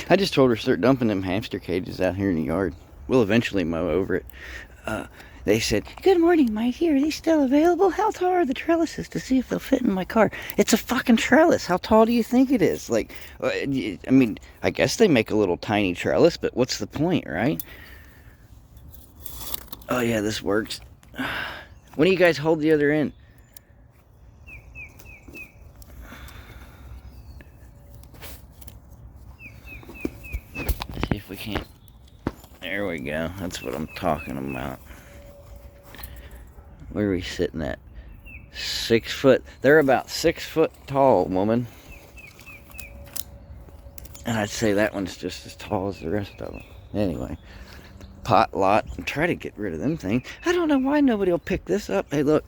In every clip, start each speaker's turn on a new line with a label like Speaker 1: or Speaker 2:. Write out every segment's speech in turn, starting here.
Speaker 1: I just told her start dumping them hamster cages out here in the yard. We'll eventually mow over it. They said, "Good morning, Mikey. Are these still available? How tall are the trellises to see if they'll fit in my car?" It's a fucking trellis. How tall do you think it is? Like, I mean, I guess they make a little tiny trellis, but what's the point, right? Oh yeah, this works. When do you guys hold the other end? See if we can't. There we go. That's what I'm talking about. Where are we sitting at? 6 foot. They're about 6 foot tall, woman. And I'd say that one's just as tall as the rest of them. Anyway, pot lot. And try to get rid of them things. I don't know why nobody will pick this up. Hey, look.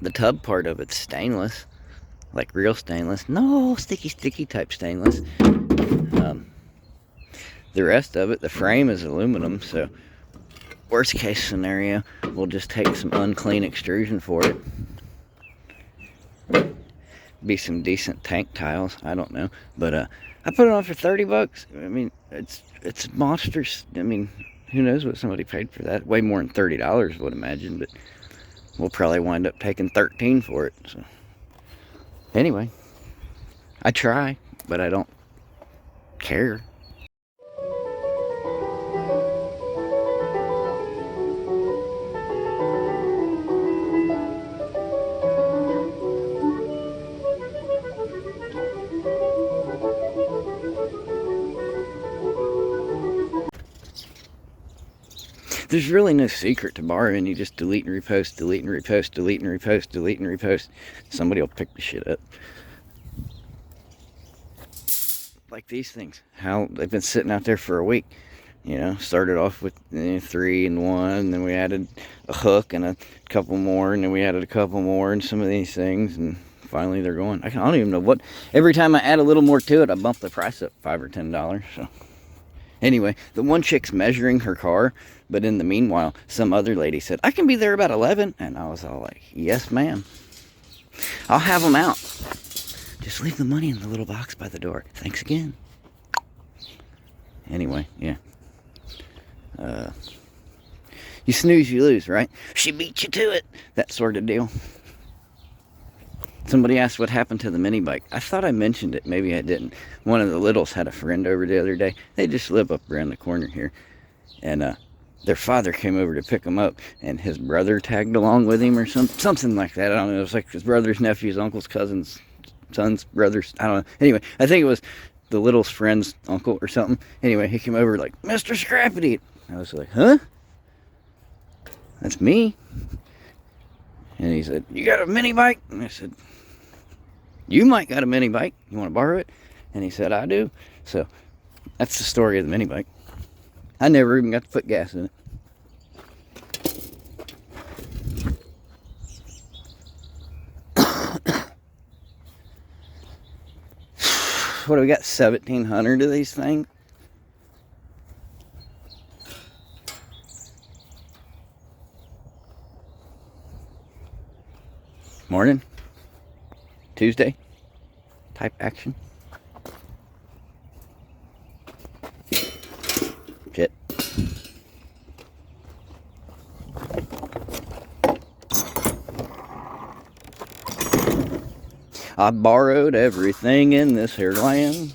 Speaker 1: The tub part of it's stainless. Like real stainless. No sticky type stainless. The rest of it, the frame is aluminum, so worst case scenario, we'll just take some unclean extrusion for it. Be some decent tank tiles, I don't know. But I put it on for 30 bucks. I mean, it's monsters. I mean, who knows what somebody paid for that? Way more than $30, I would imagine, but we'll probably wind up taking 13 for it. So anyway, I try, but I don't care. There's really no secret to borrowing. You just delete and repost, delete and repost, delete and repost, delete and repost. Somebody will pick the shit up. Like these things. How they've been sitting out there for a week. You know, started off with 3 and 1, and then we added a hook and a couple more, and then we added a couple more, and some of these things, and finally they're going. I don't even know what. Every time I add a little more to it, I bump the price up $5 or $10. So anyway, the one chick's measuring her car, but in the meanwhile, some other lady said, "I can be there about 11." And I was all like, "Yes, ma'am. I'll have them out. Just leave the money in the little box by the door. Thanks again." Anyway, yeah. You snooze, you lose, right? She beat you to it. That sort of deal. Somebody asked what happened to the mini bike. I thought I mentioned it. Maybe I didn't. One of the littles had a friend over the other day. They just live up around the corner here. And their father came over to pick them up. And his brother tagged along with him or something like that. I don't know. It was like his brother's nephew's, uncle's, cousin's, son's, brother's. I don't know. Anyway, I think it was the little's friend's uncle or something. Anyway, he came over like, "Mr. Scrappity." I was like, "Huh? That's me." And he said, "You got a mini bike?" And I said, "You might got a mini bike. You want to borrow it?" And he said, "I do." So that's the story of the mini bike. I never even got to put gas in it. What do we got? 1,700 of these things. Morning. Tuesday type action. Shit. I borrowed everything in this here land.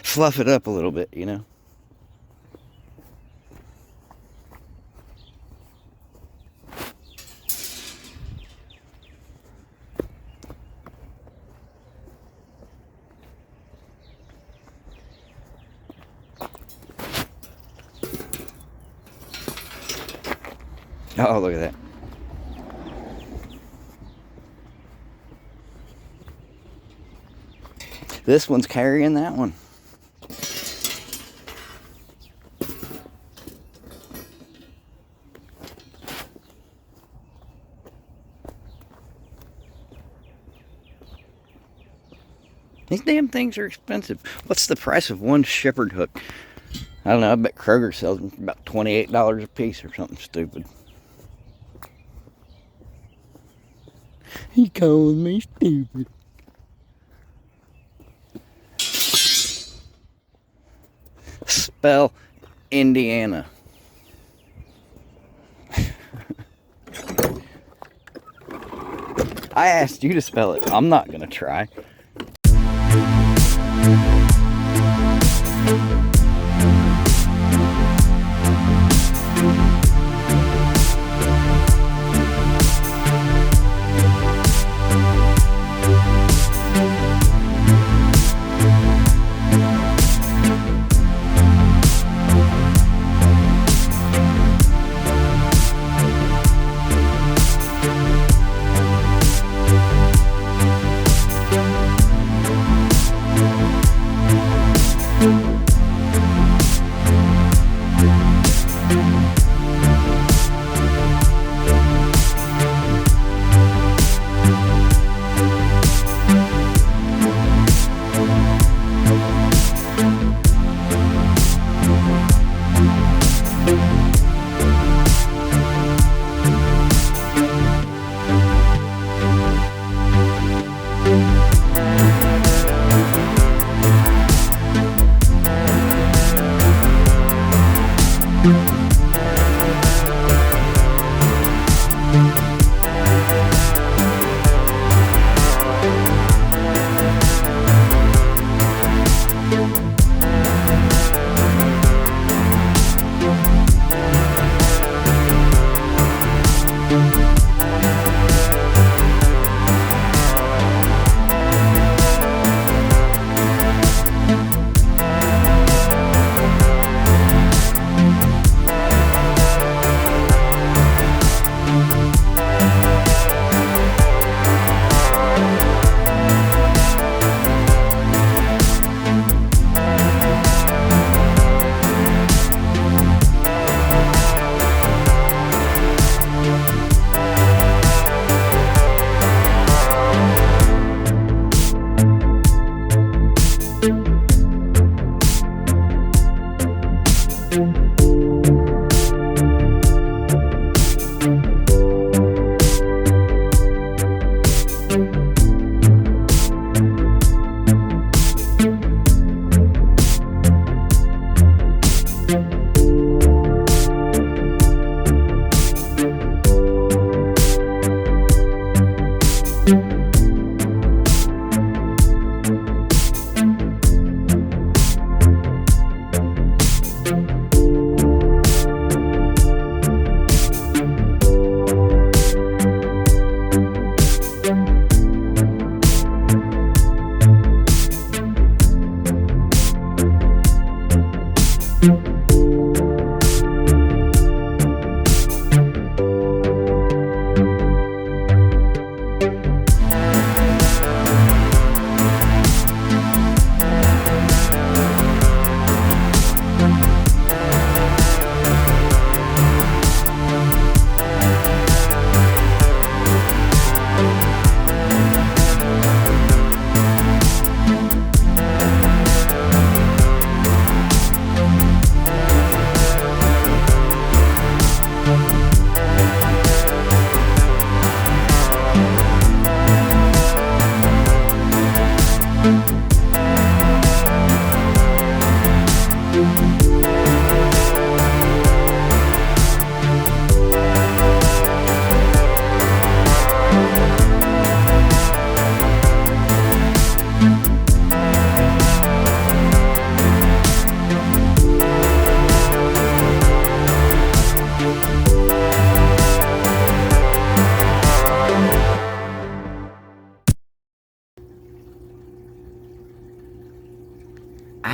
Speaker 1: Fluff it up a little bit, you know. Oh, look at that. This one's carrying that one. These damn things are expensive. What's the price of one shepherd hook? I don't know. I bet Kroger sells them for about $28 a piece or something stupid. He calling me stupid. Spell Indiana. I asked you to spell it. I'm not gonna try.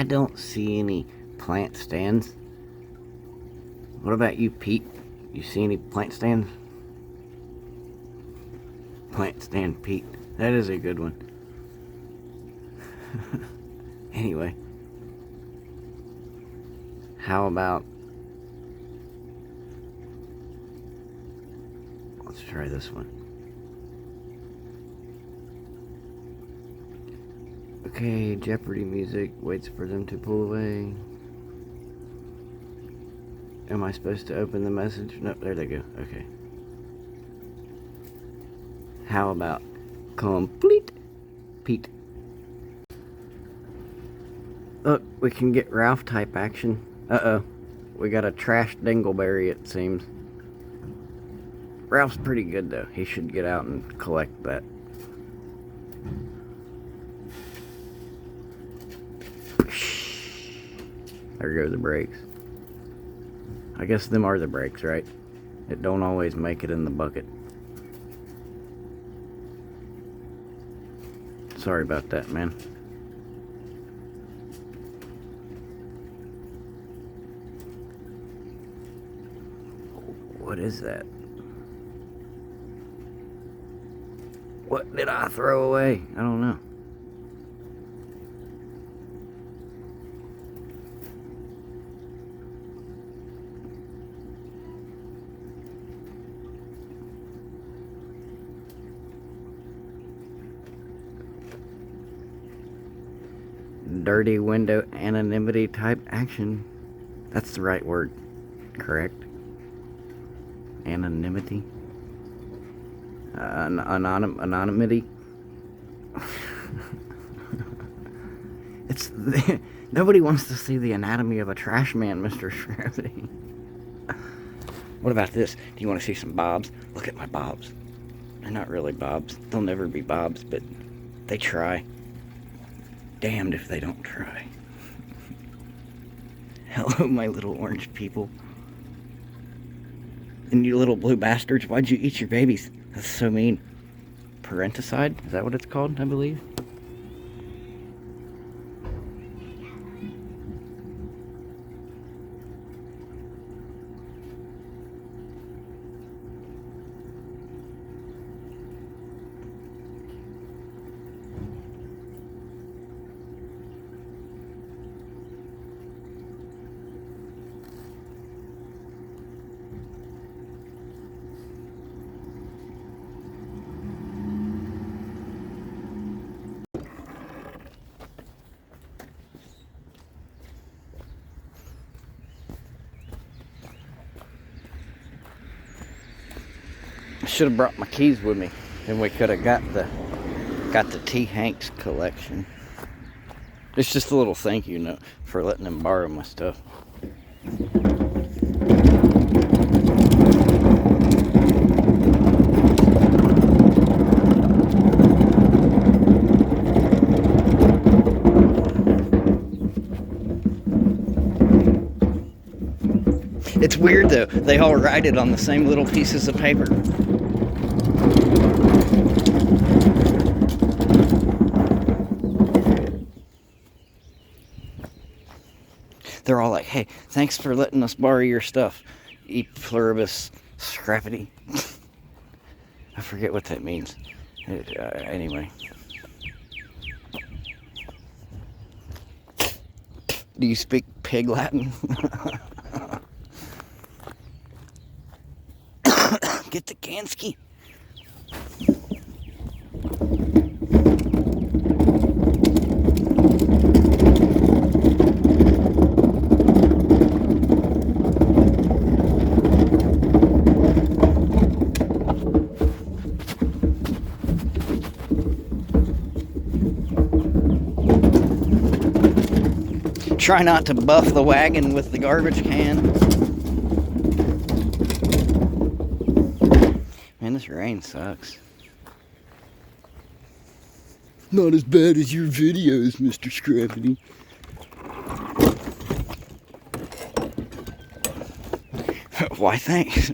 Speaker 1: I don't see any plant stands. What about you, Pete? You see any plant stands? Plant stand Pete. That is a good one. Anyway. How about... Let's try this one. Okay, Jeopardy music waits for them to pull away. Am I supposed to open the message? No, there they go. Okay. How about complete Pete? Look, we can get Ralph type action. Uh-oh. We got a trash dingleberry, it seems. Ralph's pretty good, though. He should get out and collect that. There go the brakes. I guess them are the brakes, right? It don't always make it in the bucket. Sorry about that, man. What is that? What did I throw away? I don't know. Dirty window anonymity type action. That's the right word, correct? Anonymity? Anonymity? It's nobody wants to see the anatomy of a trash man, Mr. Shravity. What about this? Do you want to see some bobs? Look at my bobs. They're not really bobs. They'll never be bobs, but they try. Damned if they don't try. Hello, my little orange people. And you little blue bastards, why'd you eat your babies? That's so mean. Parenticide? Is that what it's called, I believe? I should have brought my keys with me, and we could have got the T. Hanks collection. It's just a little thank you note for letting him borrow my stuff. It's weird though, they all write it on the same little pieces of paper. They're all like, hey, thanks for letting us borrow your stuff. E pluribus scrappity. I forget what that means. Anyway. Do you speak pig Latin? Get the Gansky. Try not to buff the wagon with the garbage can. Man, this rain sucks. Not as bad as your videos, Mr. Scrappity. Why, thanks.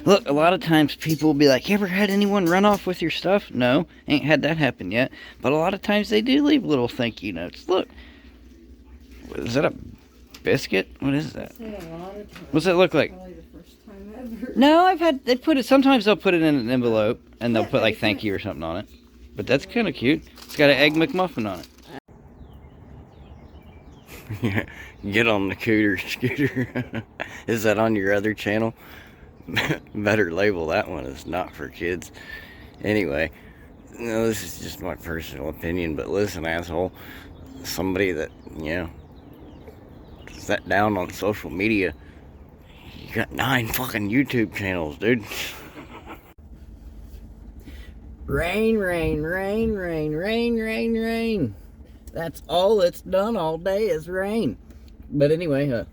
Speaker 1: Look, a lot of times people will be like, you ever had anyone run off with your stuff? No, ain't had that happen yet. But a lot of times they do leave little thank you notes. Look. Is that a biscuit? What is that? What's that look like?
Speaker 2: Probably the first time
Speaker 1: No, they put it, sometimes they'll put it in an envelope and they'll put like thank you or something on it. But that's kind of cute. It's got an Egg McMuffin on it. Yeah, get on the cooter scooter. Is that on your other channel? Better label that one as not for kids. Anyway, no, this is just my personal opinion, but listen, asshole, somebody that, you know, sat down on social media, you got 9 fucking YouTube channels, dude. Rain, rain, rain, rain, rain, rain, rain. That's all it's done all day is rain. But anyway,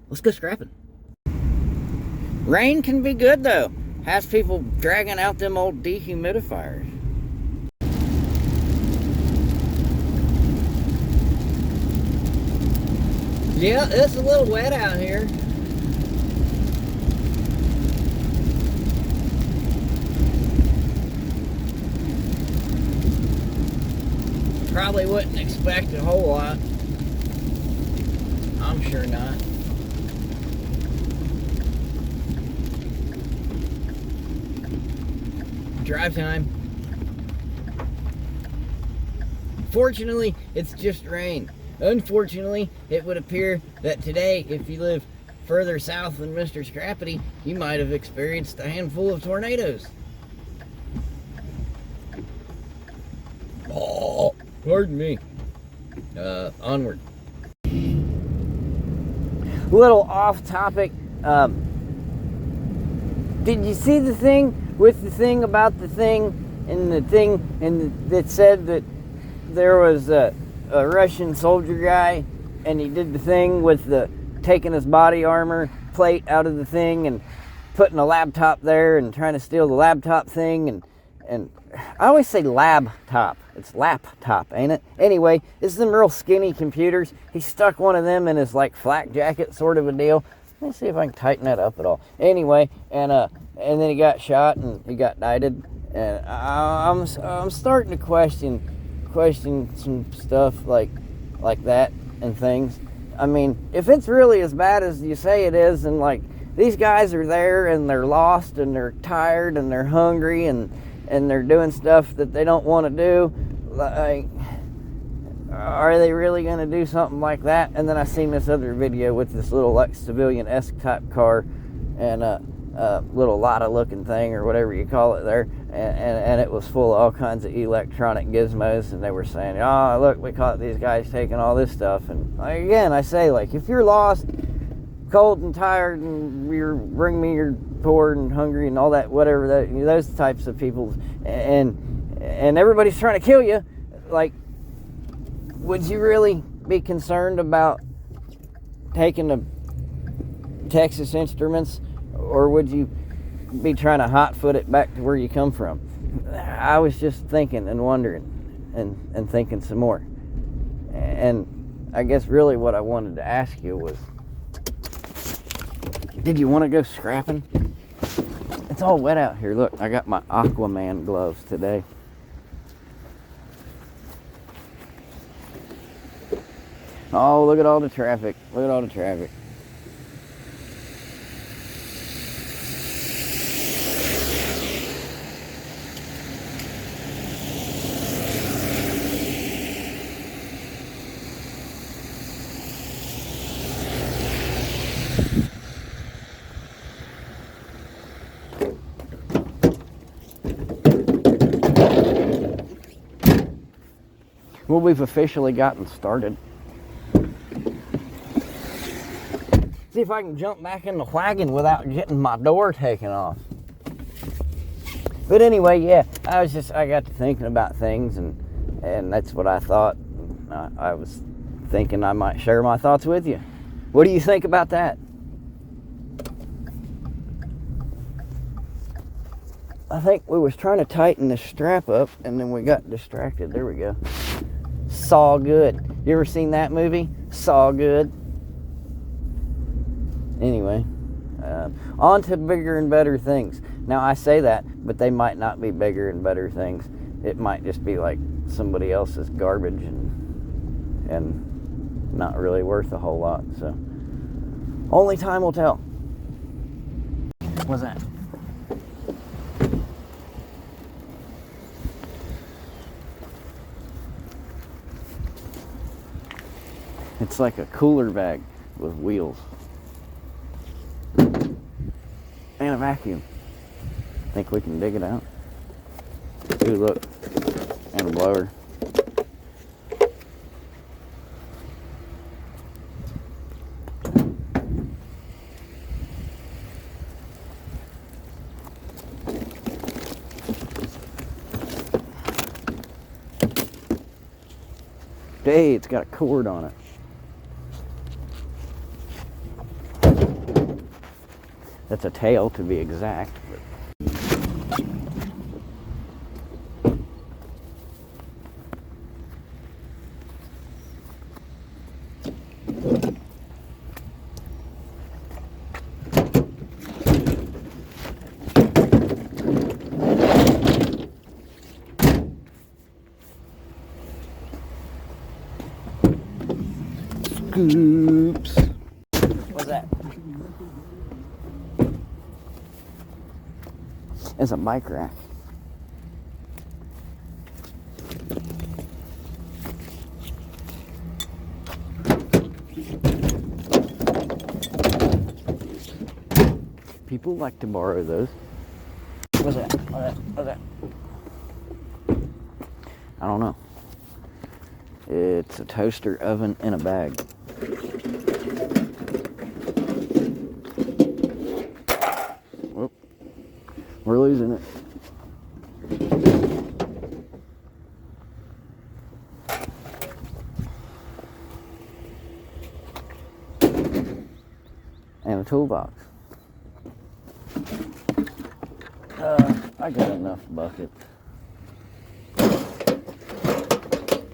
Speaker 1: let's go scrapping. Rain can be good though. Has people dragging out them old dehumidifiers. Yeah, it's a little wet out here. Probably wouldn't expect a whole lot. I'm sure not. Drive time. Fortunately, it's just rain. Unfortunately, it would appear that today, if you live further south than Mr. Scrappity, you might have experienced a handful of tornadoes. Oh, pardon me. Onward. Little off topic. Did you see the thing with the thing about the thing and that said that there was a Russian soldier guy and he did the thing with the taking his body armor plate out of the thing and putting a laptop there and trying to steal the laptop thing and I always say laptop. It's laptop, ain't it? Anyway, it's them real skinny computers. He stuck one of them in his like flak jacket sort of a deal. Let me see if I can tighten that up at all. Anyway, and then he got shot and he got knighted. And I'm starting to question some stuff like that and things. I mean, if it's really as bad as you say it is, and like these guys are there and they're lost and they're tired and they're hungry and they're doing stuff that they don't want to do, like, are they really going to do something like that? And then I seen this other video with this little like civilian-esque type car and a little Lada looking thing or whatever you call it there, and it was full of all kinds of electronic gizmos, and they were saying, oh look, we caught these guys taking all this stuff. And again, I say, like, if you're lost, cold and tired, and you're poor and hungry and all that, whatever, those types of people, and everybody's trying to kill you, like, would you really be concerned about taking the Texas Instruments, or would you be trying to hot-foot it back to where you come from? I was just thinking and wondering and thinking some more. And I guess really what I wanted to ask you was, did you want to go scrapping? It's all wet out here. Look, I got my Aquaman gloves today. Oh, look at all the traffic. Look at all the traffic. Well, we've officially gotten started. See if I can jump back in the wagon without getting my door taken off. But anyway, yeah, I got to thinking about things, and that's what I thought. I was thinking I might share my thoughts with you. What do you think about that? I think we was trying to tighten the strap up, and then we got distracted. There we go. Saw Good. You ever seen that movie? Saw Good. Anyway, on to bigger and better things. Now, I say that, but they might not be bigger and better things. It might just be like somebody else's garbage and not really worth a whole lot. So, only time will tell. What's that? It's like a cooler bag with wheels. And a vacuum. Think we can dig it out? Ooh, look. And a blower. Hey, it's got a cord on it. That's a tail to be exact. Oops. What's that? It's a bike rack. People like to borrow those. What's that? What's that? I don't know. It's a toaster oven in a bag. Whoop. We're losing it. And a toolbox. I got enough bucket.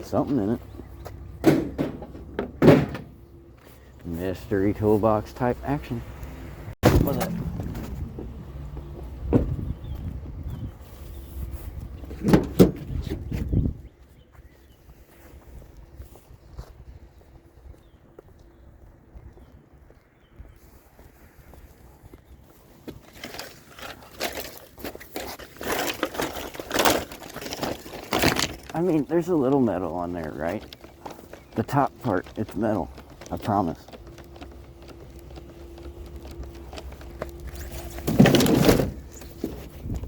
Speaker 1: Something in it. Mystery toolbox type action. What's that? I mean, there's a little metal on there, right? The top part, it's metal. I promise.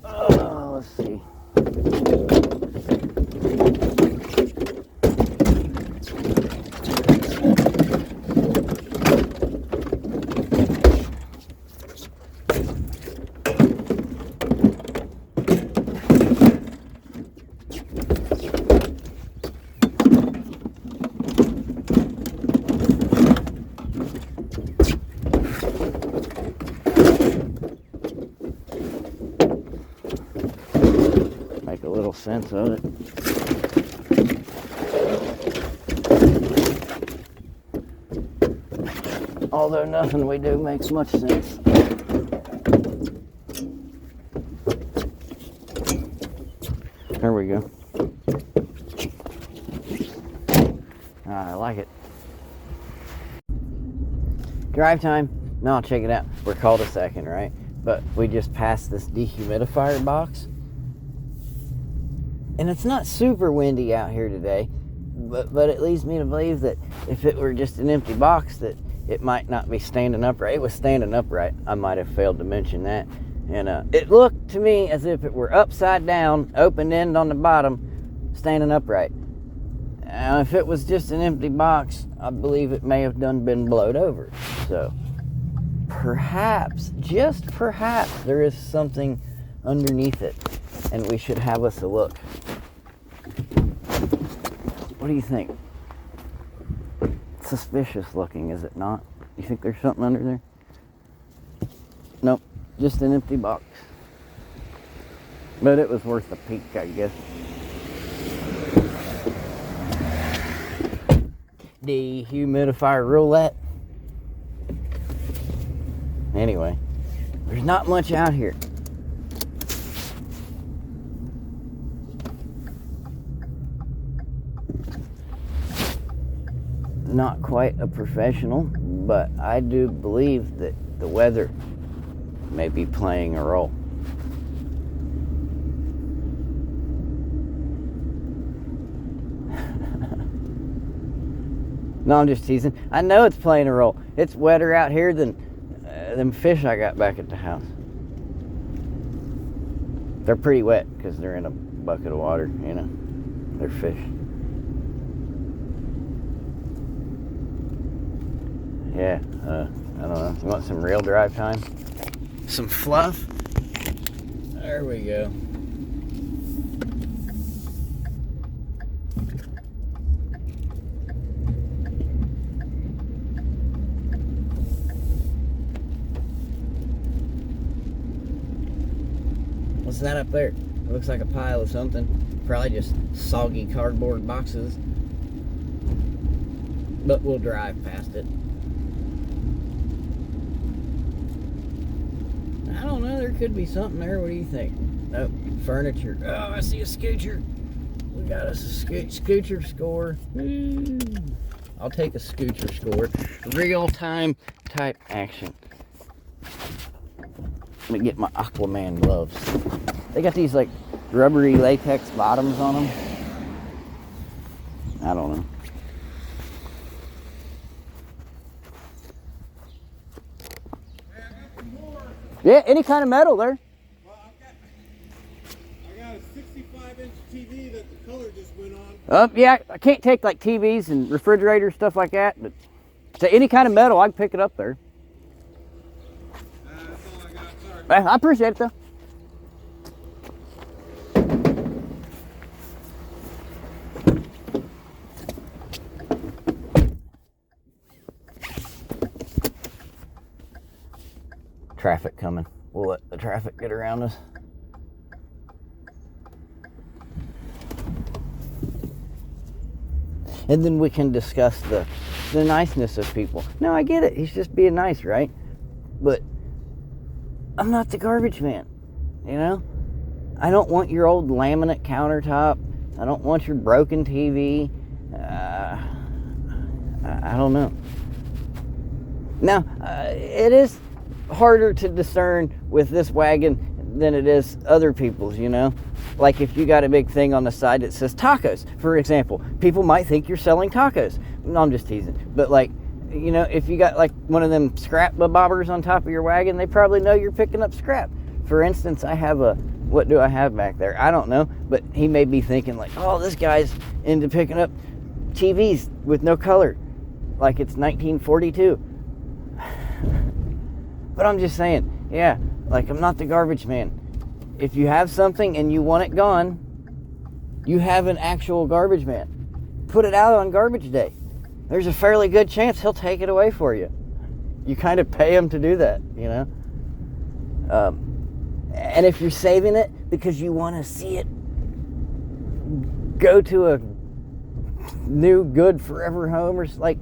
Speaker 1: Let's see. Make a little sense of it. Although nothing we do makes much sense. There we go. I like it. Drive time. No, check it out. We're called a second, right? But we just passed this dehumidifier box. And it's not super windy out here today, but it leads me to believe that if it were just an empty box, that it might not be standing upright. It was standing upright. I might have failed to mention that. And it looked to me as if it were upside down, open end on the bottom, standing upright. And if it was just an empty box, I believe it may have been blowed over. So perhaps, just perhaps, there is something underneath it, and we should have us a look. What do you think? Suspicious looking, is it not? You think there's something under there? Nope, just an empty box. But it was worth a peek, I guess. Dehumidifier roulette. Anyway, there's not much out here. Not quite a professional, but I do believe that the weather may be playing a role. No, I'm just teasing. I know it's playing a role. It's wetter out here than them fish I got back at the house. They're pretty wet because they're in a bucket of water, you know. They're fish. Yeah, I don't know. You want some real drive time? Some fluff? There we go. What's that up there? It looks like a pile of something. Probably just soggy cardboard boxes. But we'll drive past it. I don't know, there could be something there. What do you think? Nope, furniture. Oh, I see a scooter. We got us a scooter score. I'll take a scooter score. Real-time type action. Let me get my Aquaman gloves. They got these like rubbery latex bottoms on them. I don't know. Yeah, any kind of metal there.
Speaker 2: Well, I got a 65-inch TV that the color just went on.
Speaker 1: Yeah, I can't take like TVs and refrigerators, stuff like that, but so any kind of metal, I can pick it up there.
Speaker 2: That's all I got. Sorry.
Speaker 1: I appreciate it though. Traffic coming. We'll let the traffic get around us. And then we can discuss the niceness of people. No, I get it. He's just being nice, right? But I'm not the garbage man, you know? I don't want your old laminate countertop. I don't want your broken TV. I don't know. Now, it is harder to discern with this wagon than it is other people's, you know? Like if you got a big thing on the side that says tacos, for example, people might think you're selling tacos. No, I'm just teasing. But like, you know, if you got like one of them scrap bobbers on top of your wagon, they probably know you're picking up scrap. For instance, I have what do I have back there? I don't know, but he may be thinking like, oh, this guy's into picking up TVs with no color, like it's 1942. But I'm just saying, yeah, like I'm not the garbage man. If you have something and you want it gone, you have an actual garbage man. Put it out on garbage day. There's a fairly good chance he'll take it away for you. You kind of pay him to do that, you know? And if you're saving it because you want to see it go to a new good forever home or like,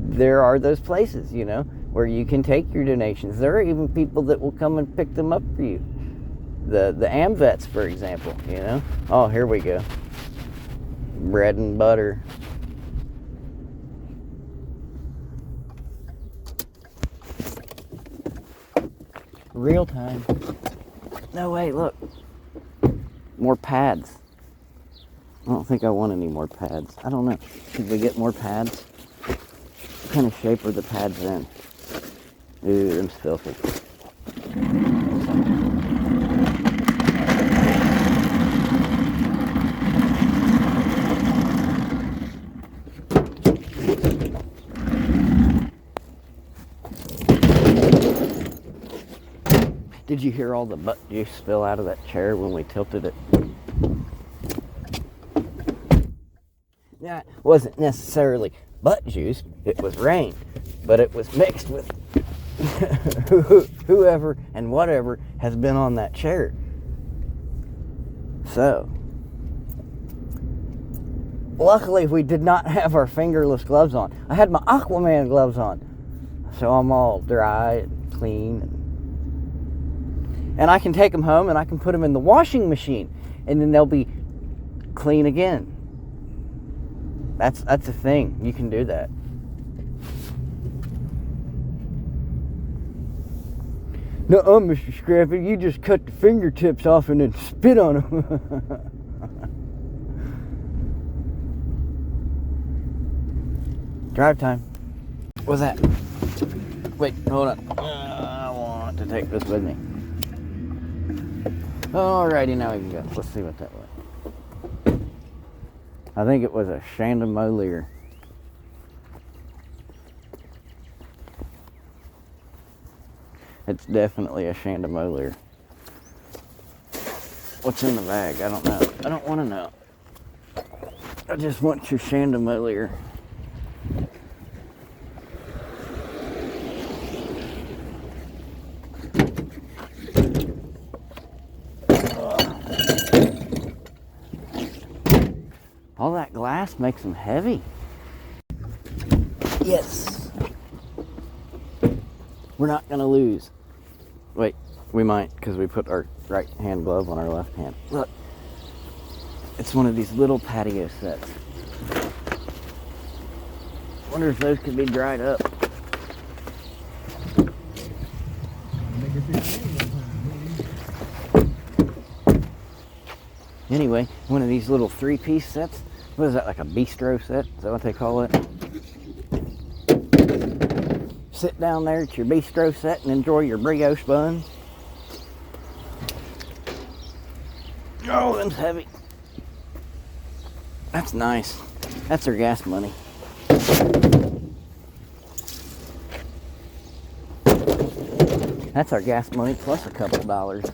Speaker 1: there are those places, you know, where you can take your donations. There are even people that will come and pick them up for you. The AmVets, for example, you know. Oh, here we go. Bread and butter. Real time. No, wait, look. More pads. I don't think I want any more pads. I don't know. Should we get more pads? What kind of shape are the pads in? Ooh, them's filthy. Did you hear all the butt juice spill out of that chair when we tilted it? Yeah, it wasn't necessarily butt juice, it was rain, but it was mixed with whoever and whatever has been on that chair. So, luckily we did not have our fingerless gloves on. I had my Aquaman gloves on, so I'm all dry and clean. And I can take them home and I can put them in the washing machine, and then they'll be clean again. That's a thing. You can do that. No, Mr. Scrappy, you just cut the fingertips off and then spit on them. Drive time. What's that? Wait, hold on. I want to take this with me. Alrighty, now we can go. Let's see what that was. I think it was a Chandelier. It's definitely a Chandelier. What's in the bag? I don't know. I don't want to know. I just want your Chandelier. All that glass makes them heavy. Yes. We're not going to lose. Wait, we might, because we put our right hand glove on our left hand. Look. It's one of these little patio sets. Wonder if those could be dried up. Anyway, one of these little 3-piece sets. What is that, like a bistro set? Is that what they call it? Sit down there at your bistro set and enjoy your brioche buns. Oh, them's heavy. That's nice. That's our gas money. That's our gas money plus a couple dollars.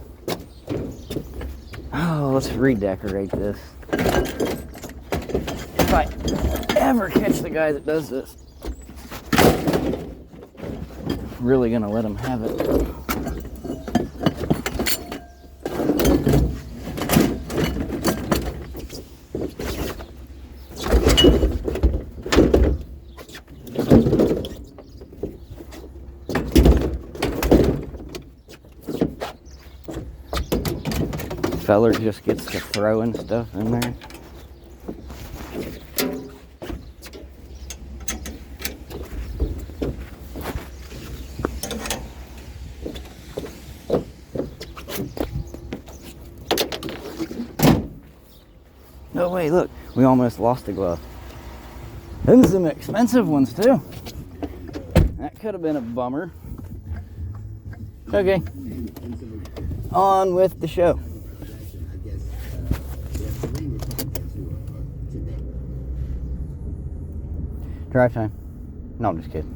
Speaker 1: Oh, let's redecorate this. If I ever catch the guy that does this, I'm really gonna let him have it. Feller just gets to throwing stuff in there. No way, look, we almost lost a glove. And some expensive ones too. That could have been a bummer. Okay, on with the show. Drive time. No, I'm just kidding.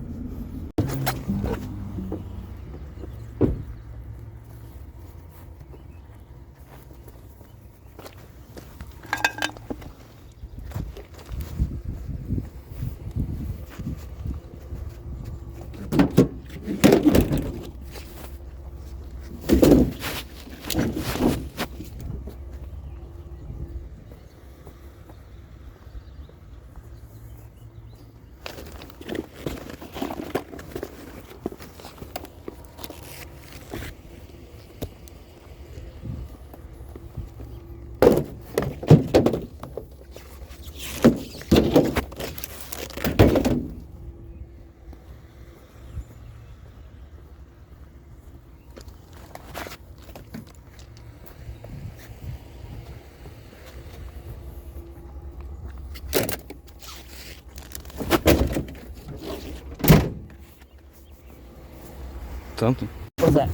Speaker 1: Something. What's that?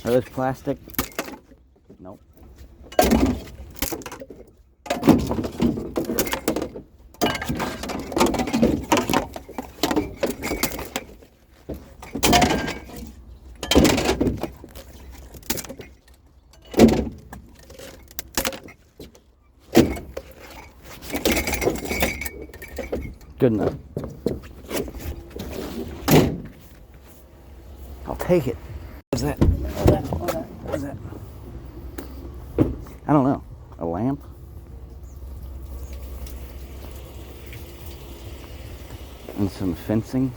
Speaker 1: Are those plastic? Nope. Good enough. I'll take it. What's that? What's that? What's that? What's that? I don't know, a lamp? And some fencing.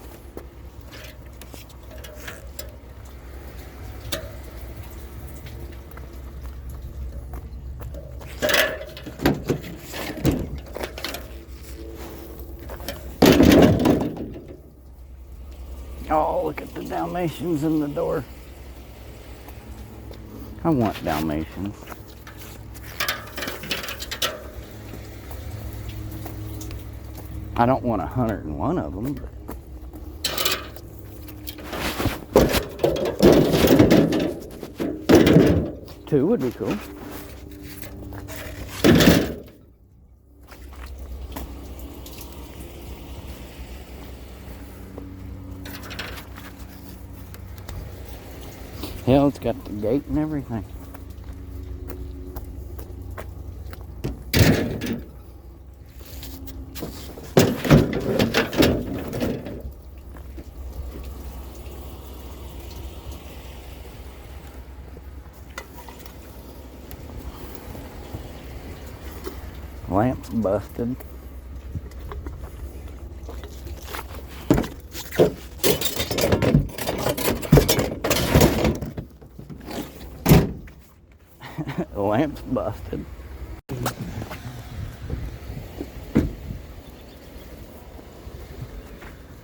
Speaker 1: Oh, look at the Dalmatians in the door. I want Dalmatians. I don't want 101 of them, but two would be cool. Hell, it's got the gate and everything. Lamp's busted. The lamp's busted.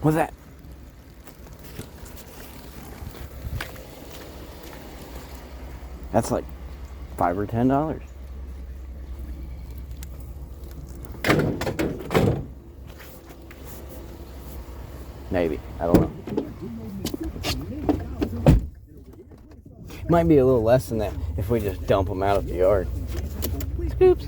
Speaker 1: What's that? That's like $5 or $10. Maybe. I don't know. Might be a little less than that if we just dump them out of the yard. Scoops.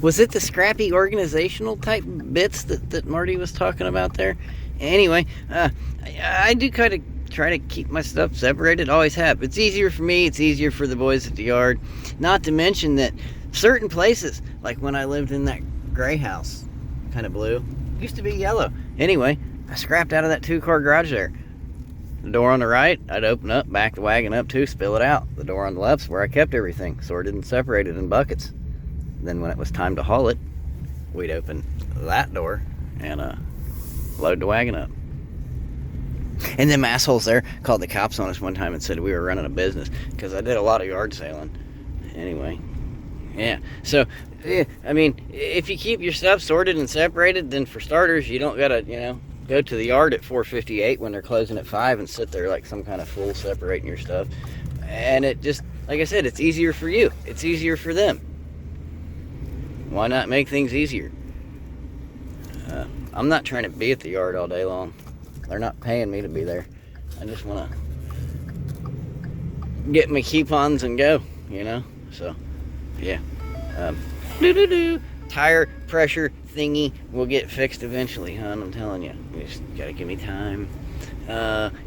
Speaker 1: Was it the scrappy organizational type bits that Marty was talking about there? Anyway, I do kind of try to keep my stuff separated. Always have. It's easier for me. It's easier for the boys at the yard. Not to mention that certain places, like when I lived in that gray house, kind of blue, used to be yellow. Anyway, I scrapped out of that 2-car garage there. The door on the right, I'd open up, back the wagon up to, spill it out. The door on the left's where I kept everything, sorted and separated in buckets. Then when it was time to haul it, we'd open that door and load the wagon up. And them assholes there called the cops on us one time and said we were running a business because I did a lot of yard sailing. Anyway, yeah. So, yeah, I mean, if you keep your stuff sorted and separated, then for starters, you don't gotta, go to the yard at 4:58 when they're closing at 5 and sit there like some kind of fool separating your stuff. And it just, like I said, it's easier for you. It's easier for them. Why not make things easier? I'm not trying to be at the yard all day long. They're not paying me to be there. I just want to get my coupons and go, So, yeah. Tire pressure thingy will get fixed eventually, hon. I'm telling you. You just gotta give me time.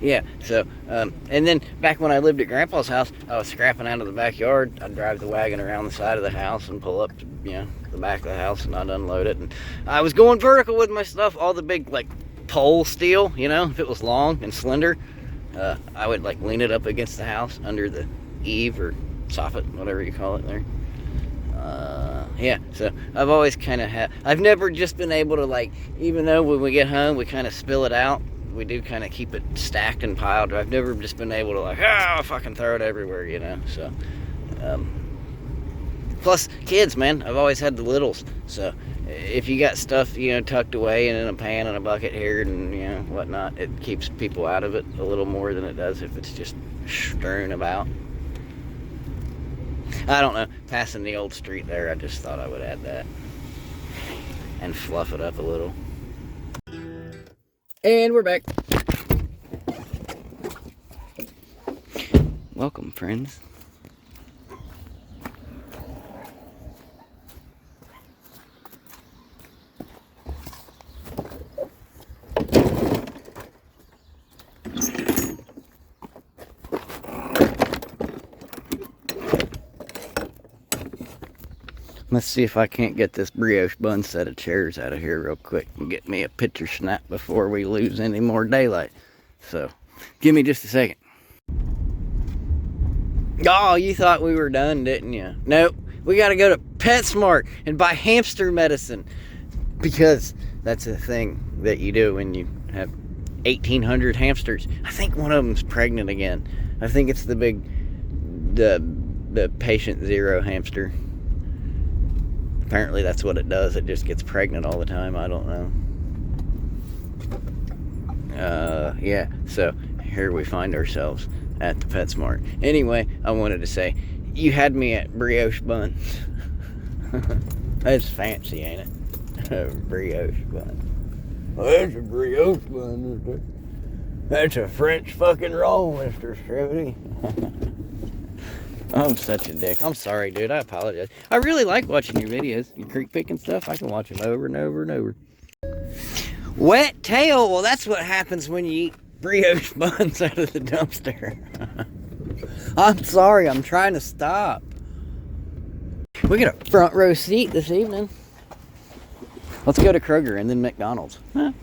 Speaker 1: Yeah, so, and then back when I lived at Grandpa's house, I was scrapping out of the backyard. I'd drive the wagon around the side of the house and pull up to, the back of the house, and I'd unload it. And I was going vertical with my stuff, all the big, pole steel, if it was long and slender, I would, lean it up against the house under the eave or soffit, whatever you call it there. Yeah, so I've always kind of I've never just been able to, even though when we get home, we kind of spill it out, we do kind of keep it stacked and piled. I've never just been able to, fucking throw it everywhere, so, plus, kids, man, I've always had the littles, so if you got stuff, tucked away and in a pan and a bucket here and, whatnot, it keeps people out of it a little more than it does if it's just strewn about. I don't know, passing the old street there, I just thought I would add that and fluff it up a little. And we're back. Welcome, friends. Let's see if I can't get this brioche bun set of chairs out of here real quick and get me a picture snap before we lose any more daylight. So, give me just a second. Oh, you thought we were done, didn't you? Nope. We got to go to PetSmart and buy hamster medicine. Because that's the thing that you do when you have 1,800 hamsters. I think one of them's pregnant again. I think it's the patient zero hamster. Apparently that's what it does. It just gets pregnant all the time. I don't know. Yeah, so here we find ourselves at the PetSmart. Anyway, I wanted to say, you had me at brioche buns. That's fancy, ain't it? Brioche bun. Oh, that's a brioche bun, isn't it? That's a French fucking roll, Mr. Strevity. I'm such a dick. I'm sorry, dude. I apologize. I really like watching your videos. Your creek picking stuff. I can watch them over and over and over. Wet tail. Well, that's what happens when you eat brioche buns out of the dumpster. I'm sorry. I'm trying to stop. We get a front row seat this evening. Let's go to Kroger and then McDonald's. Huh?